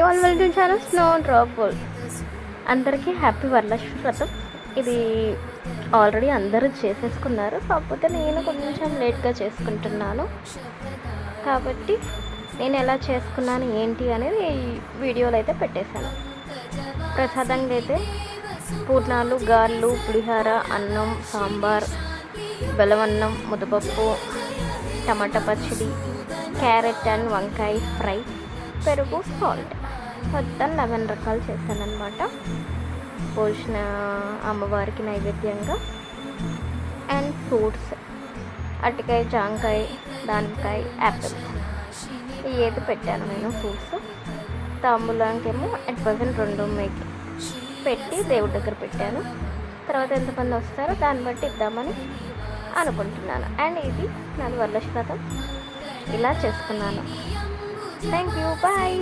All welcome channel snow drop world. అందరికీ happy Varalakshmi వ్రతం. ఇది ఆల్రెడీ అందరూ చేసేసుకున్నారు, కాకపోతే నేను కొంచెం లేట్గా చేసుకుంటున్నాను. కాబట్టి నేను ఎలా చేసుకున్నాను ఏంటి అనేది ఈ వీడియోలో అయితే పెట్టేశాను. ప్రసాదంగా అయితే పూర్ణాలు, గారెలు, పులిహార, అన్నం, సాంబార్, బెల్లమన్నం, ముద్దపప్పు, టమాటా పచ్చడి, క్యారెట్ అండ్ వంకాయ ఫ్రై, పెరుగు, సాల్ట్, మొత్తం 11 రకాలు చేశానన్నమాట. పోషణ అమ్మవారికి నైవేద్యంగా. అండ్ ఫ్రూట్స్, అరటికాయ, జాంకాయ, దానిమ్మకాయ, యాపిల్, ఏది పెట్టాను నేను. ఫ్రూట్స్ తాంబూలానికేమో అట్ ప్రజెంట్ 2 మేకి పెట్టి దేవుడి దగ్గర పెట్టాను. తర్వాత ఎంతమంది వస్తారో దాన్ని బట్టి ఇద్దామని అనుకుంటున్నాను. అండ్ ఇది నాది వరలక్ష్మి వ్రతం, ఇలా చేసుకున్నాను. Thank you, bye.